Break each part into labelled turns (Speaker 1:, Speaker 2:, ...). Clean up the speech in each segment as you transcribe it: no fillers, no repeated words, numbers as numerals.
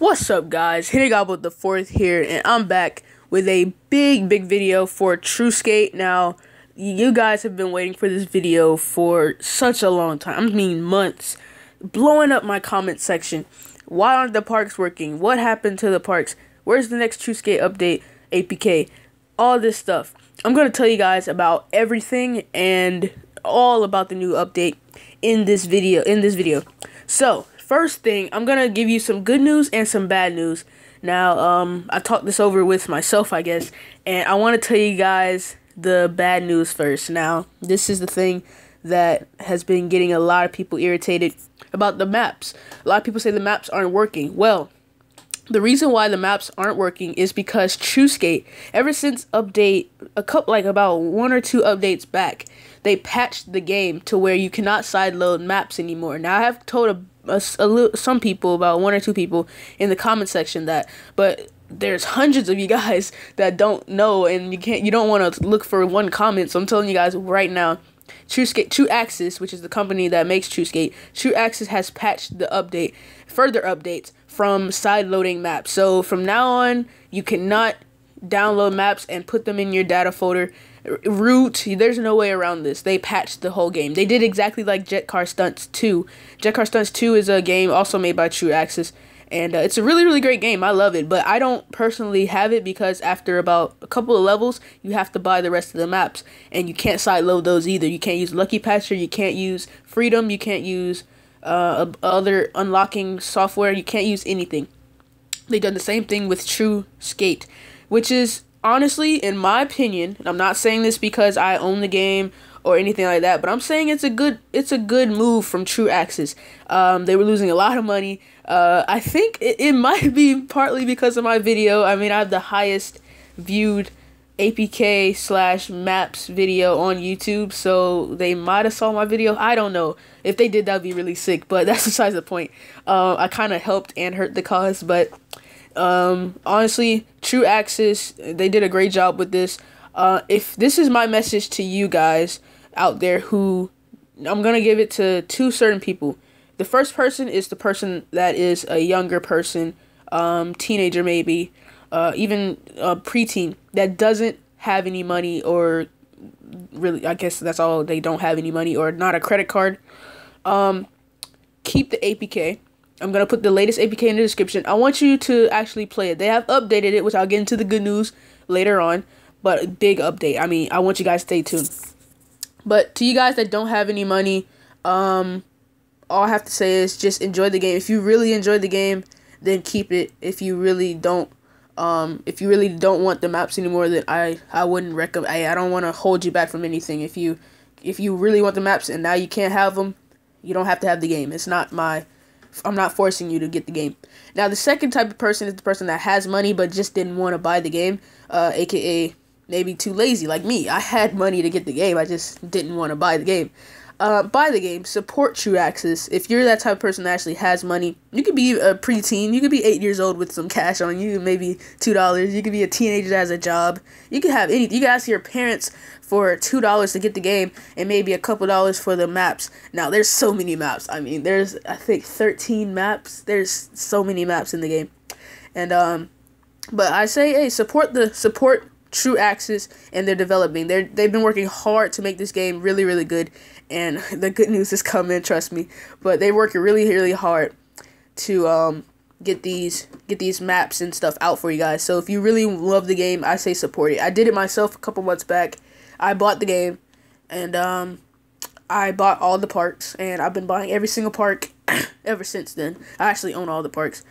Speaker 1: What's up, guys? Hitting Goblin the Fourth here, and I'm back with a big video for True Skate. Now, you guys have been waiting for this video for such a long time. I mean, months. Blowing up my comment section. Why aren't the parks working? What happened to the parks? Where's the next True Skate update? APK. All this stuff. I'm going to tell you guys about everything and all about the new update in this video. So, first thing, I'm gonna give you some good news and some bad news. Now, I talked this over with myself, I guess, and I want to tell you guys the bad news first. Now, this is the thing that has been getting a lot of people irritated about the maps. A lot of people say the maps aren't working. Well, the reason why the maps aren't working is because True Skate, ever since update about 1 or 2 updates back, they patched the game to where you cannot sideload maps anymore. Now, I have told some people, about 1 or 2 people in the comment section that, but there's hundreds of you guys that don't know, and you don't want to look for one comment. So I'm telling you guys right now, TrueAxis, which is the company that makes True Skate, TrueAxis has patched the further updates from side loading maps. So from now on, you cannot download maps and put them in your data folder. Root, there's no way around this. They patched the whole game. They did exactly like Jet Car Stunts 2. Jet Car Stunts 2 is a game also made by TrueAxis, and it's a really great game. I love it, but I don't personally have it because after about a couple of levels, you have to buy the rest of the maps, and you can't sideload those either. You can't use Lucky Patcher, you can't use Freedom, you can't use other unlocking software, you can't use anything. They done the same thing with True Skate, which is honestly, in my opinion, and I'm not saying this because I own the game or anything like that, but I'm saying it's a good move from TrueAxis. They were losing a lot of money. I think it might be partly because of my video. I mean, I have the highest viewed APK/maps video on YouTube, so they might have saw my video. I don't know. If they did, that'd be really sick, but that's besides the point. I kind of helped and hurt the cause, but honestly, TrueAxis, they did a great job with this. If this is my message to you guys out there, who I'm gonna give it to 2 certain people. The first person is the person that is a younger person, teenager maybe, even a preteen that doesn't have any money, or really, I guess that's all, they don't have any money or not a credit card. Keep the APK. I'm going to put the latest APK in the description. I want you to actually play it. They have updated it, which I'll get into the good news later on, but a big update. I mean, I want you guys to stay tuned. But to you guys that don't have any money, all I have to say is just enjoy the game. If you really enjoy the game, then keep it. If you really don't want the maps anymore, then I wouldn't recommend. I don't want to hold you back from anything. If you really want the maps and now you can't have them, you don't have to have the game. I'm not forcing you to get the game. Now, the second type of person is the person that has money but just didn't want to buy the game, aka maybe too lazy like me. I had money to get the game, I just didn't want to buy the game. Buy the game, support TrueAxis. If you're that type of person that actually has money, you could be a preteen, you could be 8 years old with some cash on you, maybe $2. You could be a teenager that has a job. You could have anything. You could ask your parents for $2 to get the game and maybe a couple dollars for the maps. Now, there's so many maps. I mean, there's, I think, 13 maps. There's so many maps in the game. And but I say, hey, support TrueAxis, and they're developing. They've been working hard to make this game really good, and the good news is coming, trust me. But they're working really hard to get these maps and stuff out for you guys. So if you really love the game, I say support it. I did it myself a couple months back. I bought the game, and I bought all the parks, and I've been buying every single park ever since then. I actually own all the parks,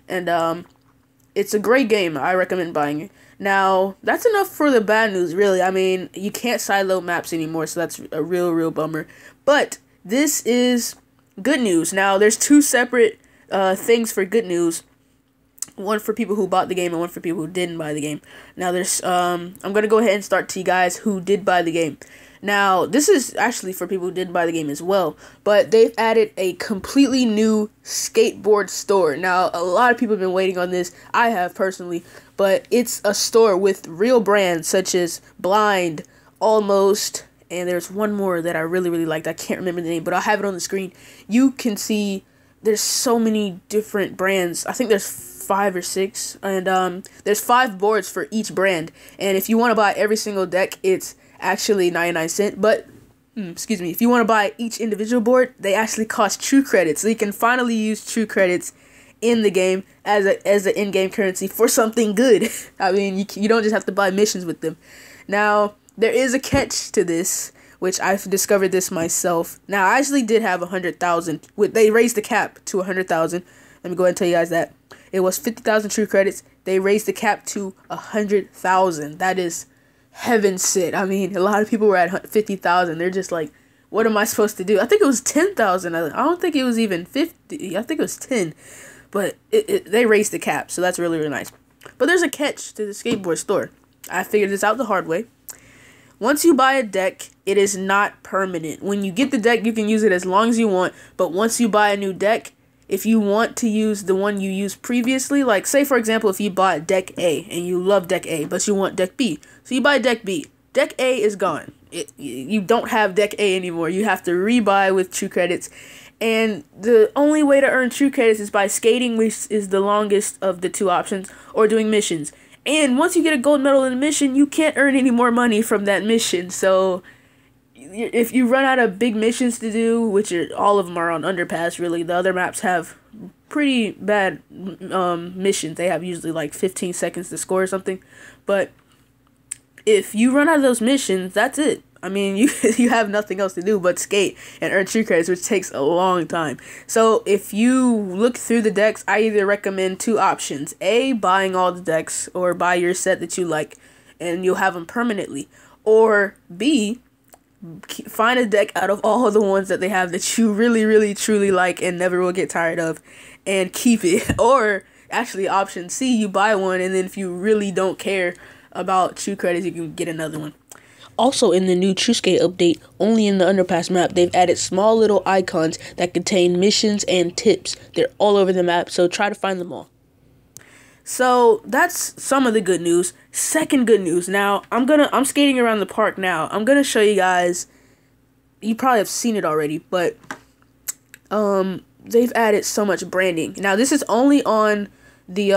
Speaker 1: and it's a great game. I recommend buying it. Now, that's enough for the bad news, really. I mean, you can't sideload maps anymore, so that's a real bummer. But this is good news. Now, there's 2 separate things for good news. One for people who bought the game and one for people who didn't buy the game. Now, there's I'm going to go ahead and start to you guys who did buy the game. Now, this is actually for people who didn't buy the game as well, but they've added a completely new skateboard store. Now, a lot of people have been waiting on this. I have personally, but it's a store with real brands such as Blind, Almost, and there's one more that I really liked. I can't remember the name, but I'll have it on the screen. You can see there's so many different brands. I think there's 5 or 6, and there's 5 boards for each brand. And if you want to buy every single deck, it's actually 99¢. But excuse me, if you want to buy each individual board, they actually cost true credits. So you can finally use true credits in the game as an in-game currency for something good. I mean, you don't just have to buy missions with them. Now, there is a catch to this, which I've discovered this myself. Now, I actually did have 100,000. They raised the cap to 100,000. Let me go ahead and tell you guys that. It was 50,000 true credits. They raised the cap to 100,000. That is heaven sent. I mean, a lot of people were at 50,000. They're just like, what am I supposed to do? I think it was 10,000. I don't think it was even 50. I think it was 10. But they raised the cap, so that's really, really nice. But there's a catch to the skateboard store. I figured this out the hard way. Once you buy a deck, it is not permanent. When you get the deck, you can use it as long as you want. But once you buy a new deck, if you want to use the one you used previously, like say for example, if you bought deck A and you love deck A, but you want deck B. So you buy deck B. Deck A is gone. You don't have deck A anymore. You have to rebuy with true credits. And the only way to earn true credits is by skating, which is the longest of the two options, or doing missions. And once you get a gold medal in a mission, you can't earn any more money from that mission. So if you run out of big missions to do, which all of them are on Underpass, really, the other maps have pretty bad missions. They have usually like 15 seconds to score or something. But if you run out of those missions, that's it. I mean, you have nothing else to do but skate and earn true credits, which takes a long time. So if you look through the decks, I either recommend 2 options. A, buying all the decks, or buy your set that you like, and you'll have them permanently. Or B, find a deck out of all the ones that they have that you really, really, truly like and never will get tired of, and keep it. Or actually, option C, you buy one, and then if you really don't care about true credits, you can get another one. Also, in the new TrueSkate update, only in the Underpass map, they've added small little icons that contain missions and tips. They're all over the map, so try to find them all. So that's some of the good news. Second good news. Now, I'm skating around the park now. I'm gonna show you guys. You probably have seen it already, but they've added so much branding. Now, this is only on the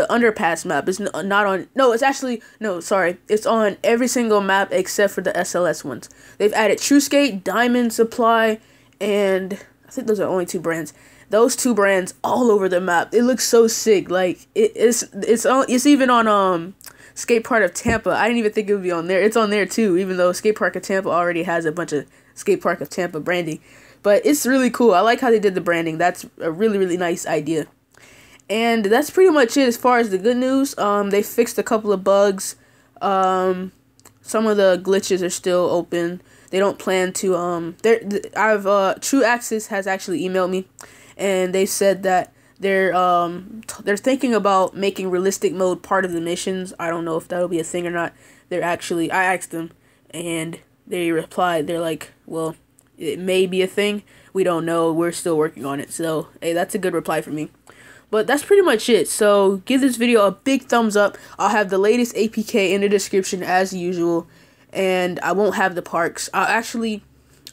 Speaker 1: Underpass map. It's not on, it's on every single map except for the SLS ones. They've added TrueSkate, Diamond Supply, and I think those are only 2 brands. Those 2 brands all over the map. It looks so sick. Like it's even on Skate Park of Tampa. I didn't even think it would be on there. It's on there too, even though Skate Park of Tampa already has a bunch of Skate Park of Tampa branding. But it's really cool. I like how they did the branding. That's a really, really nice idea. And that's pretty much it as far as the good news. They fixed a couple of bugs. Some of the glitches are still open. They don't plan to. TrueAxis has actually emailed me, and they said that they're thinking about making realistic mode part of the missions. I don't know if that'll be a thing or not. I asked them, and they replied. They're like, well, it may be a thing. We don't know. We're still working on it. So, hey, that's a good reply for me. But that's pretty much it. So give this video a big thumbs up. I'll have the latest APK in the description as usual. And I won't have the parks. I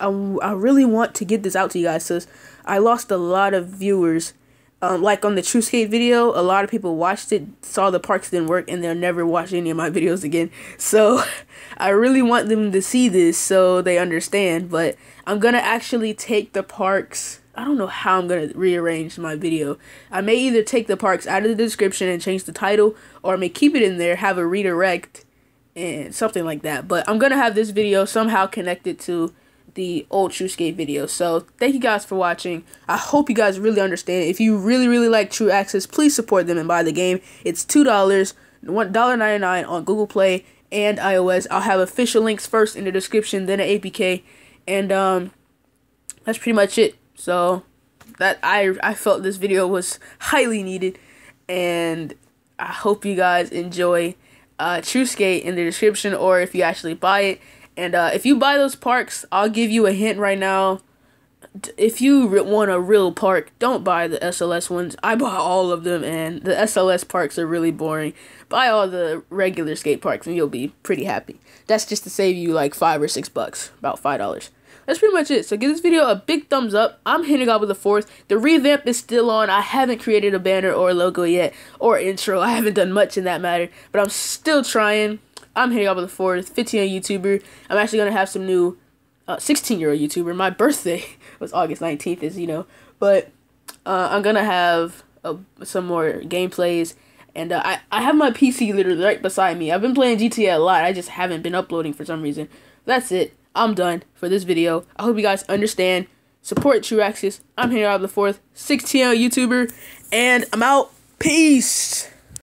Speaker 1: really want to get this out to you guys, because I lost a lot of viewers. Like on the TrueSkate video, a lot of people watched it, saw the parks didn't work, and they'll never watch any of my videos again. So I really want them to see this so they understand. But I'm going to actually take the parks. I don't know how I'm going to rearrange my video. I may either take the parks out of the description and change the title, or I may keep it in there, have a redirect, and something like that. But I'm going to have this video somehow connected to the old TrueSkate video. So thank you guys for watching. I hope you guys really understand. If you really, really like TrueAxis, please support them and buy the game. It's $2, $1.99 on Google Play and iOS. I'll have official links first in the description, then an APK. And that's pretty much it. So that I felt this video was highly needed, and I hope you guys enjoy TrueSkate in the description, or if you actually buy it. And if you buy those parks, I'll give you a hint right now. If you want a real park, don't buy the SLS ones. I bought all of them, and the SLS parks are really boring. Buy all the regular skate parks, and you'll be pretty happy. That's just to save you like $5 or $6, about $5. that's pretty much it. So give this video a big thumbs up. I'm Henry Goblin the Fourth. The revamp is still on. I haven't created a banner or a logo yet, or intro. I haven't done much in that matter, but I'm still trying. I'm Henry Goblin the Fourth, 15-year YouTuber. I'm actually gonna have some new 16-year-old YouTuber. My birthday was August 19th, as you know, but I'm gonna have some more gameplays. And I have my PC literally right beside me. I've been playing GTA a lot. I just haven't been uploading for some reason. That's it. I'm done for this video. I hope you guys understand. Support Truaxis. I'm Henry Goblin the Fourth, 16-year-old YouTuber, and I'm out. Peace.